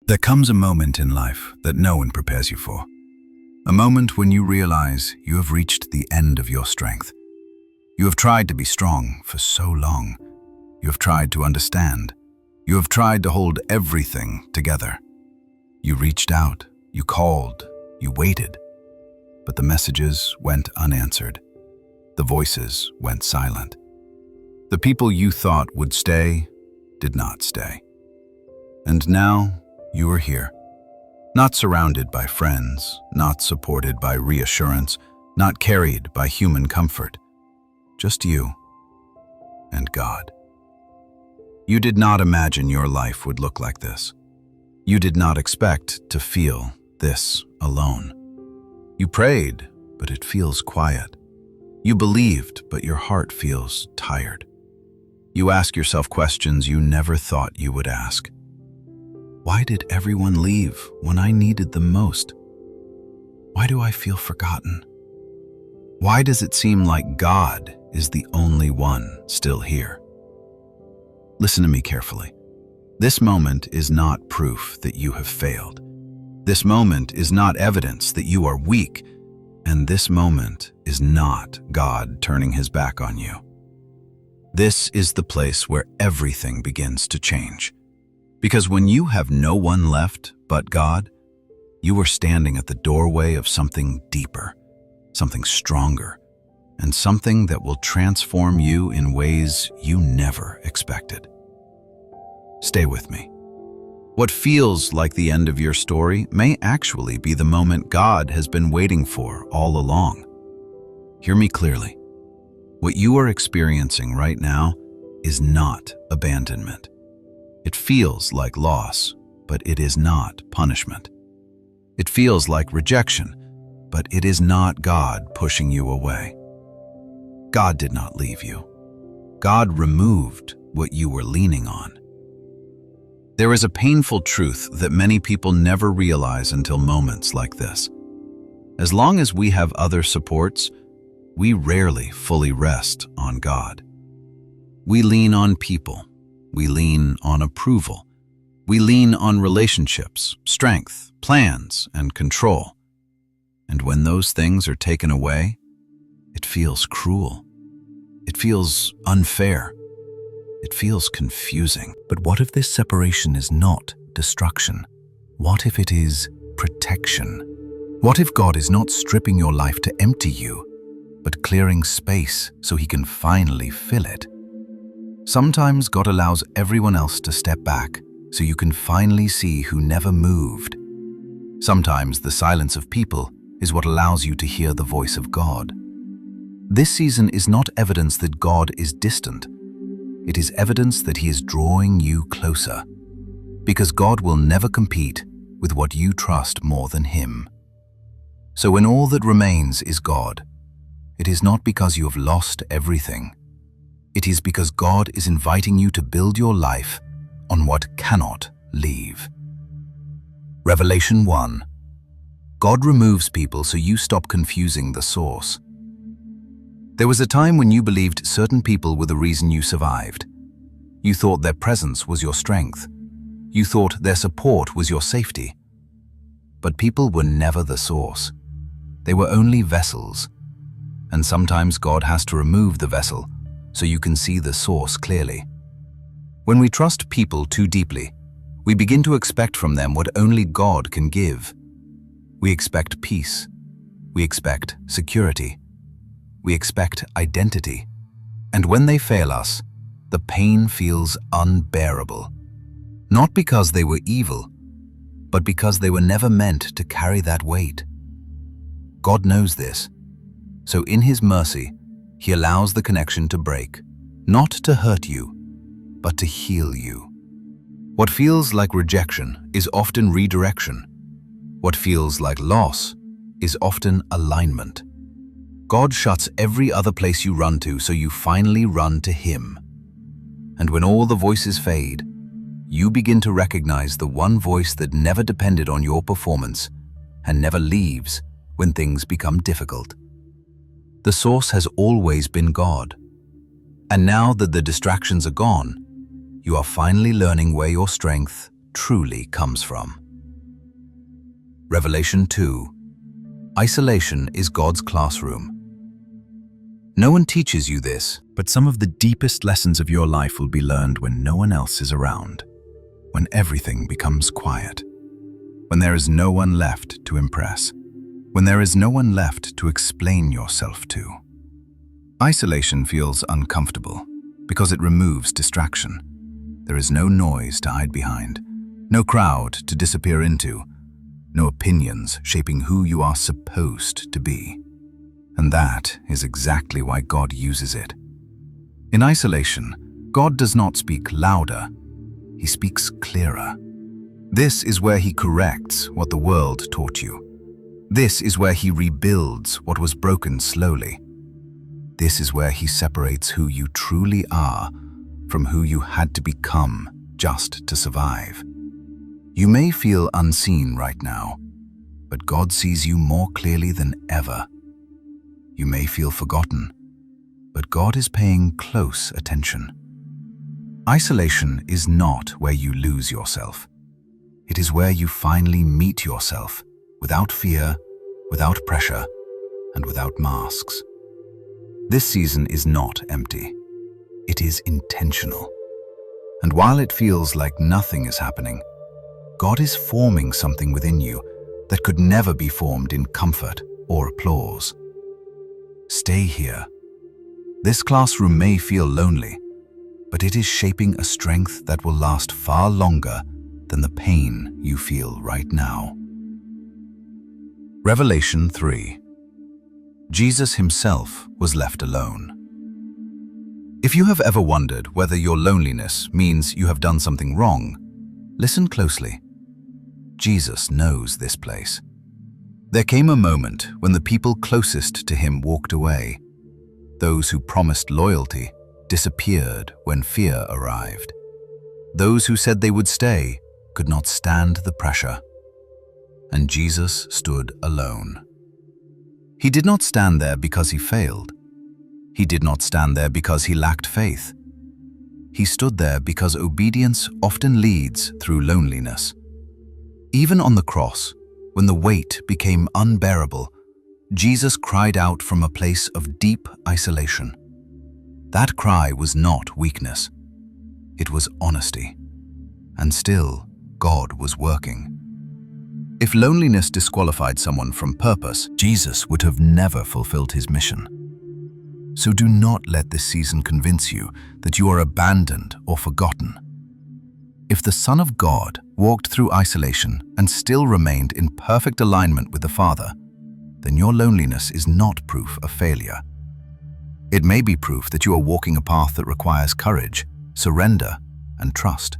There comes a moment in life that no one prepares you for. A moment when you realize you have reached the end of your strength. You have tried to be strong for so long. You have tried to understand. You have tried to hold everything together. You reached out, you called, you waited. But the messages went unanswered. The voices went silent. The people you thought would stay did not stay. And now you are here, not surrounded by friends, not supported by reassurance, not carried by human comfort. Just you and God. You did not imagine your life would look like this. You did not expect to feel this alone. You prayed, but it feels quiet. You believed, but your heart feels tired. You ask yourself questions you never thought you would ask. Why did everyone leave when I needed them most? Why do I feel forgotten? Why does it seem like God is the only one still here? Listen to me carefully. This moment is not proof that you have failed. This moment is not evidence that you are weak, and this moment is not God turning his back on you. This is the place where everything begins to change. Because when you have no one left but God, you are standing at the doorway of something deeper, something stronger, and something that will transform you in ways you never expected. Stay with me. What feels like the end of your story may actually be the moment God has been waiting for all along. Hear me clearly. What you are experiencing right now is not abandonment. It feels like loss, but it is not punishment. It feels like rejection, but it is not God pushing you away. God did not leave you. God removed what you were leaning on. There is a painful truth that many people never realize until moments like this. As long as we have other supports, we rarely fully rest on God. We lean on people. We lean on approval. We lean on relationships, strength, plans, and control. And when those things are taken away, it feels cruel. It feels unfair. It feels confusing. But what if this separation is not destruction? What if it is protection? What if God is not stripping your life to empty you, but clearing space so he can finally fill it? Sometimes God allows everyone else to step back so you can finally see who never moved. Sometimes the silence of people is what allows you to hear the voice of God. This season is not evidence that God is distant. It is evidence that he is drawing you closer, because God will never compete with what you trust more than him. So when all that remains is God, it is not because you have lost everything. It is because God is inviting you to build your life on what cannot leave. Revelation 1. God removes people so you stop confusing the source. There was a time when you believed certain people were the reason you survived. You thought their presence was your strength. You thought their support was your safety. But people were never the source. They were only vessels. And sometimes God has to remove the vessel so you can see the source clearly. When we trust people too deeply, we begin to expect from them what only God can give. We expect peace. We expect security. We expect identity. And when they fail us, the pain feels unbearable. Not because they were evil, but because they were never meant to carry that weight. God knows this. So in his mercy, he allows the connection to break, not to hurt you, but to heal you. What feels like rejection is often redirection. What feels like loss is often alignment. God shuts every other place you run to so you finally run to him. And when all the voices fade, you begin to recognize the one voice that never depended on your performance and never leaves when things become difficult. The source has always been God. And now that the distractions are gone, you are finally learning where your strength truly comes from. Revelation 2. Isolation is God's classroom. No one teaches you this, but some of the deepest lessons of your life will be learned when no one else is around, when everything becomes quiet, when there is no one left to impress, when there is no one left to explain yourself to. Isolation feels uncomfortable because it removes distraction. There is no noise to hide behind, no crowd to disappear into, no opinions shaping who you are supposed to be. And that is exactly why God uses it. In isolation, God does not speak louder, He speaks clearer. This is where He corrects what the world taught you. This is where He rebuilds what was broken slowly. This is where He separates who you truly are from who you had to become just to survive. You may feel unseen right now, but God sees you more clearly than ever. You may feel forgotten, but God is paying close attention. Isolation is not where you lose yourself. It is where you finally meet yourself, without fear, without pressure, and without masks. This season is not empty. It is intentional. And while it feels like nothing is happening, God is forming something within you that could never be formed in comfort or applause. Stay here. This classroom may feel lonely, but it is shaping a strength that will last far longer than the pain you feel right now. Revelation 3. Jesus Himself was left alone. If you have ever wondered whether your loneliness means you have done something wrong, listen closely. Jesus knows this place. There came a moment when the people closest to Him walked away. Those who promised loyalty disappeared when fear arrived. Those who said they would stay could not stand the pressure. And Jesus stood alone. He did not stand there because He failed. He did not stand there because He lacked faith. He stood there because obedience often leads through loneliness. Even on the cross, when the weight became unbearable, Jesus cried out from a place of deep isolation. That cry was not weakness. It was honesty. And still, God was working. If loneliness disqualified someone from purpose, Jesus would have never fulfilled His mission. So do not let this season convince you that you are abandoned or forgotten. If the Son of God walked through isolation and still remained in perfect alignment with the Father, then your loneliness is not proof of failure. It may be proof that you are walking a path that requires courage, surrender, and trust.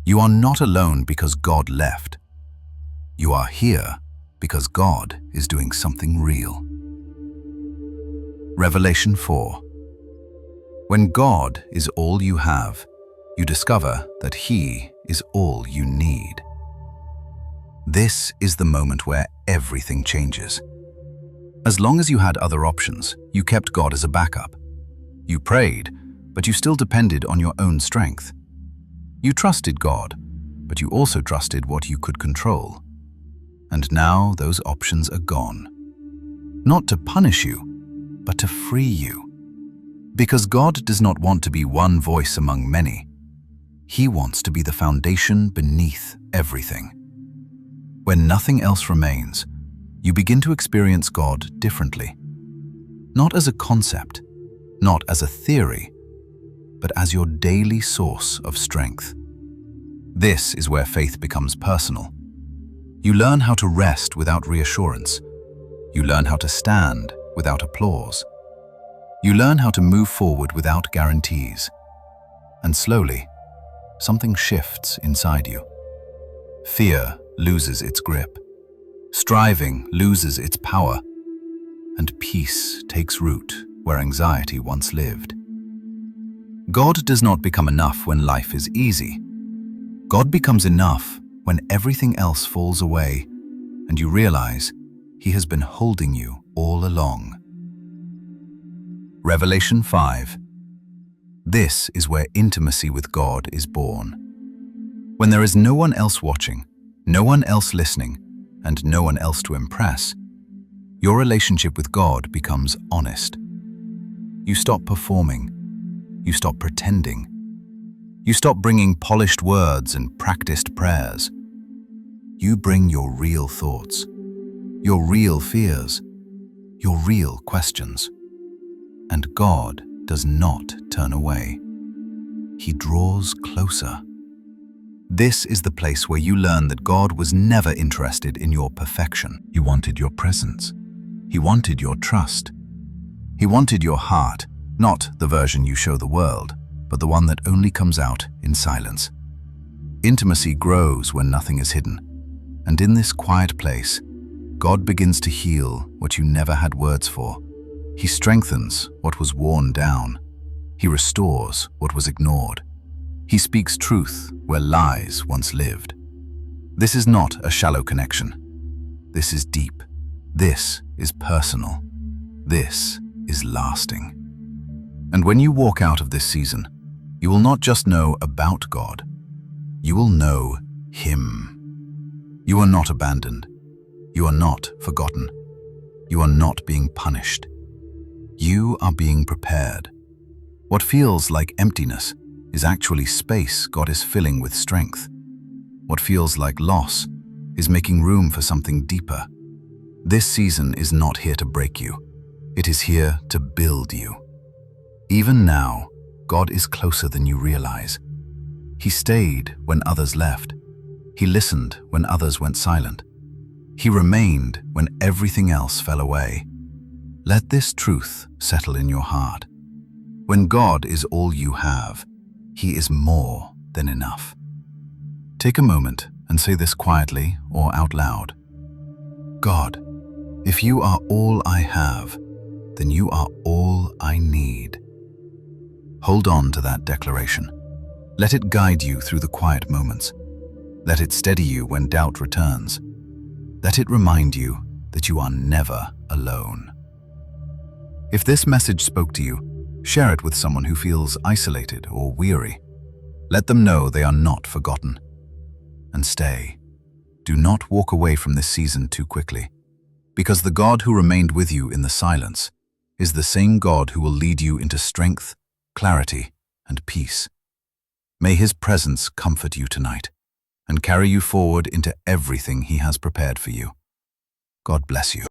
You are not alone because God left. You are here because God is doing something real. Revelation 4. When God is all you have, you discover that He is all you need. This is the moment where everything changes. As long as you had other options, you kept God as a backup. You prayed, but you still depended on your own strength. You trusted God, but you also trusted what you could control. And now those options are gone. Not to punish you, but to free you. Because God does not want to be one voice among many. He wants to be the foundation beneath everything. When nothing else remains, you begin to experience God differently. Not as a concept, not as a theory, but as your daily source of strength. This is where faith becomes personal. You learn how to rest without reassurance. You learn how to stand without applause. You learn how to move forward without guarantees. And slowly, something shifts inside you. Fear loses its grip. Striving loses its power. And peace takes root where anxiety once lived. God does not become enough when life is easy. God becomes enough when everything else falls away and you realize He has been holding you all along. Revelation 5. This is where intimacy with God is born. When there is no one else watching, no one else listening, and no one else to impress, your relationship with God becomes honest. You stop performing. You stop pretending. You stop bringing polished words and practiced prayers. You bring your real thoughts, your real fears, your real questions. And God does not turn away. He draws closer. This is the place where you learn that God was never interested in your perfection. He wanted your presence. He wanted your trust. He wanted your heart, not the version you show the world, but the one that only comes out in silence. Intimacy grows when nothing is hidden. And in this quiet place, God begins to heal what you never had words for. He strengthens what was worn down. He restores what was ignored. He speaks truth where lies once lived. This is not a shallow connection. This is deep. This is personal. This is lasting. And when you walk out of this season, you will not just know about God. You will know Him. You are not abandoned. You are not forgotten. You are not being punished. You are being prepared. What feels like emptiness is actually space God is filling with strength. What feels like loss is making room for something deeper. This season is not here to break you. It is here to build you. Even now, God is closer than you realize. He stayed when others left. He listened when others went silent. He remained when everything else fell away. Let this truth settle in your heart. When God is all you have, He is more than enough. Take a moment and say this quietly or out loud. God, if you are all I have, then you are all I need. Hold on to that declaration. Let it guide you through the quiet moments. Let it steady you when doubt returns. Let it remind you that you are never alone. If this message spoke to you, share it with someone who feels isolated or weary. Let them know they are not forgotten. And stay. Do not walk away from this season too quickly, because the God who remained with you in the silence is the same God who will lead you into strength, clarity, and peace. May His presence comfort you tonight and carry you forward into everything He has prepared for you. God bless you.